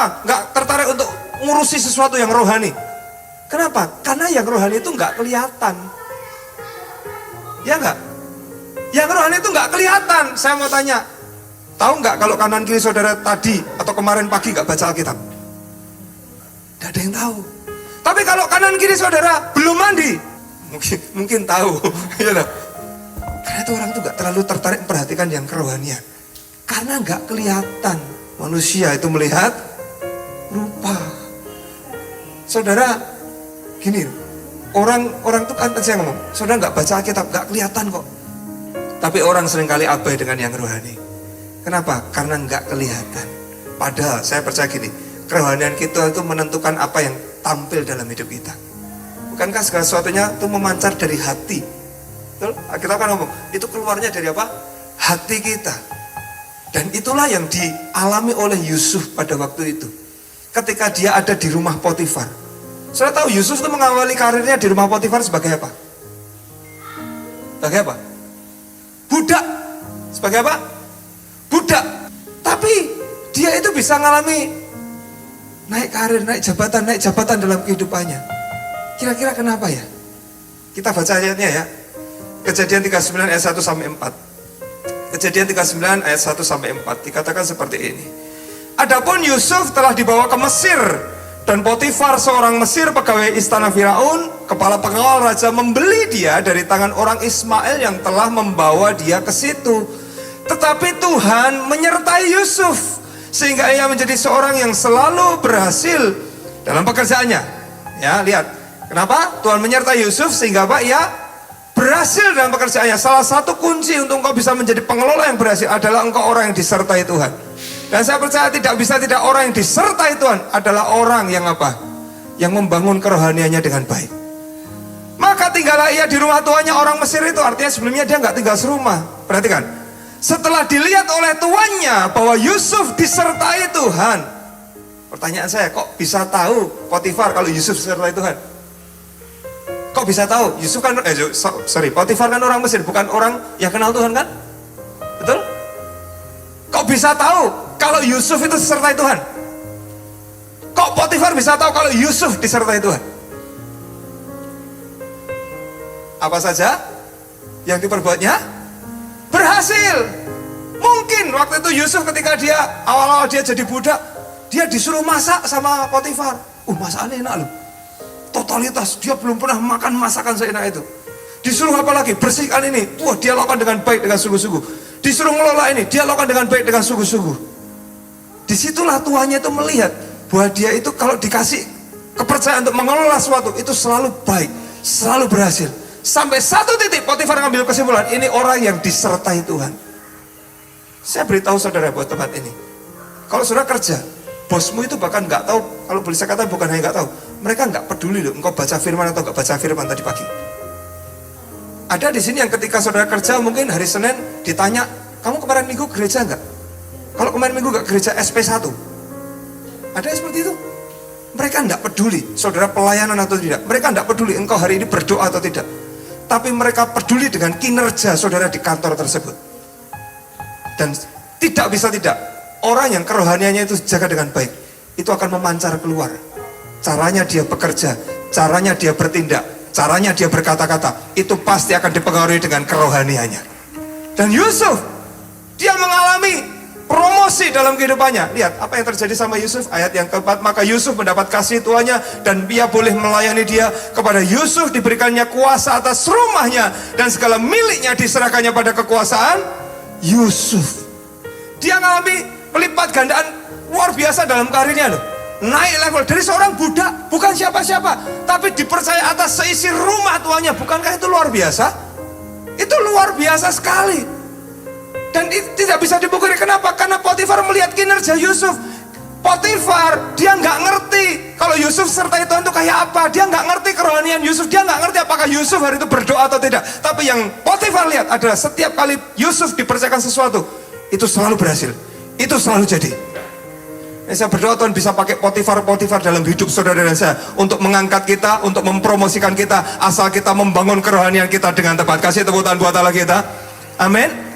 Kenapa nggak tertarik untuk ngurusi sesuatu yang rohani? Kenapa? Karena yang rohani itu nggak kelihatan. Ya nggak? Yang rohani itu nggak kelihatan. Saya mau tanya, tahu nggak kalau kanan kiri saudara tadi atau kemarin pagi nggak baca Alkitab? Nggak ada yang tahu. Tapi kalau kanan kiri saudara belum mandi, mungkin tahu. Ya loh. Karena itu orang tuh nggak terlalu tertarik memperhatikan yang kerohanian. Karena nggak kelihatan. Manusia itu melihat rupa. Saudara, gini, orang tuh kan saya ngomong, saudara nggak baca Alkitab, nggak kelihatan kok. Tapi orang seringkali abai dengan yang rohani. Kenapa? Karena nggak kelihatan. Padahal saya percaya gini, kerohanian kita itu menentukan apa yang tampil dalam hidup kita. Bukankah segala sesuatunya itu memancar dari hati? Betul? Kita kan ngomong, itu keluarnya dari apa? Hati kita. Dan itulah yang dialami oleh Yusuf pada waktu itu. Ketika dia ada di rumah Potifar. Saudara tahu Yusuf itu mengawali karirnya di rumah Potifar sebagai apa? Sebagai apa? Budak. Sebagai apa? Budak. Tapi dia itu bisa mengalami naik karir, naik jabatan dalam kehidupannya. Kira-kira kenapa ya? Kita baca ayatnya ya. Kejadian 39 ayat 1 sampai 4. Kejadian 39 ayat 1 sampai 4 dikatakan seperti ini. Adapun Yusuf telah dibawa ke Mesir, dan Potifar seorang Mesir pegawai istana Firaun, kepala pengawal raja, membeli dia dari tangan orang Ismail yang telah membawa dia ke situ. Tetapi Tuhan menyertai Yusuf sehingga ia menjadi seorang yang selalu berhasil dalam pekerjaannya. Ya, lihat. Kenapa? Tuhan menyertai Yusuf sehingga apa? Ia berhasil dalam pekerjaannya. Salah satu kunci untuk engkau bisa menjadi pengelola yang berhasil adalah engkau orang yang disertai Tuhan. Dan saya percaya tidak orang yang disertai Tuhan adalah orang yang apa? Yang membangun kerohaniannya dengan baik. Maka tinggallah ia di rumah tuannya orang Mesir itu. Artinya sebelumnya dia nggak tinggal serumah. Perhatikan. Setelah dilihat oleh tuannya bahwa Yusuf disertai Tuhan. Pertanyaan saya, kok bisa tahu Potifar kalau Yusuf disertai Tuhan? Kok bisa tahu? Yusuf kan, Potifar kan orang Mesir, bukan orang yang kenal Tuhan kan? Betul? Kok bisa tahu kalau Yusuf itu disertai Tuhan? Kok Potifar bisa tahu kalau Yusuf disertai Tuhan? Apa saja yang diperbuatnya berhasil. Mungkin waktu itu Yusuf ketika dia awal-awal dia jadi budak, dia disuruh masak sama Potifar. Masakannya enak loh. Totalitas, dia belum pernah makan masakan seenak itu. Disuruh apa lagi? Bersihkan ini. Wah, dia lakukan dengan baik, dengan sungguh-sungguh. Disuruh ngelola ini, dia lakukan dengan baik, dengan sungguh-sungguh. Disitulah tuannya itu melihat bahwa dia itu kalau dikasih kepercayaan untuk mengelola sesuatu, itu selalu baik, selalu berhasil. Sampai satu titik Potifar ngambil kesimpulan, ini orang yang disertai Tuhan. Saya beritahu saudara buat tempat ini, kalau saudara kerja, bosmu itu bahkan nggak tahu, kalau boleh saya katakan bukan hanya nggak tahu, mereka nggak peduli loh, engkau baca firman atau nggak baca firman tadi pagi. Ada di sini yang ketika saudara kerja mungkin hari Senin ditanya, kamu kemarin minggu gereja nggak? Kalau kemarin minggu nggak gereja SP1, ada yang seperti itu. Mereka nggak peduli saudara pelayanan atau tidak. Mereka nggak peduli engkau hari ini berdoa atau tidak. Tapi mereka peduli dengan kinerja saudara di kantor tersebut. Dan tidak bisa tidak, orang yang kerohaniannya itu jaga dengan baik, itu akan memancar keluar. Caranya dia bekerja, caranya dia bertindak, caranya dia berkata-kata, itu pasti akan dipengaruhi dengan kerohaniannya. Dan Yusuf, dia mengalami promosi dalam kehidupannya. Lihat apa yang terjadi sama Yusuf, ayat yang keempat. Maka Yusuf mendapat kasih tuannya dan dia boleh melayani dia. Kepada Yusuf diberikannya kuasa atas rumahnya dan segala miliknya diserahkannya pada kekuasaan Yusuf. Dia mengalami pelipat gandaan luar biasa dalam karirnya loh. Naik level dari seorang budak, bukan siapa-siapa, tapi dipercaya atas seisi rumah tuannya. Bukankah itu luar biasa? Itu luar biasa sekali. Dan tidak bisa dipungkiri. Kenapa? Karena Potifar melihat kinerja Yusuf. Potifar, dia nggak ngerti kalau Yusuf sertai Tuhan itu kayak apa. Dia nggak ngerti kerohanian Yusuf. Dia nggak ngerti apakah Yusuf hari itu berdoa atau tidak. Tapi yang Potifar lihat adalah setiap kali Yusuf dipercayakan sesuatu, itu selalu berhasil. Itu selalu jadi. Saya berdoa Tuhan bisa pakai Potifar dalam hidup saudara dan saya untuk mengangkat kita, untuk mempromosikan kita, asal kita membangun kerohanian kita dengan tepat. Kasih tepuk tangan buat Allah kita. Amin.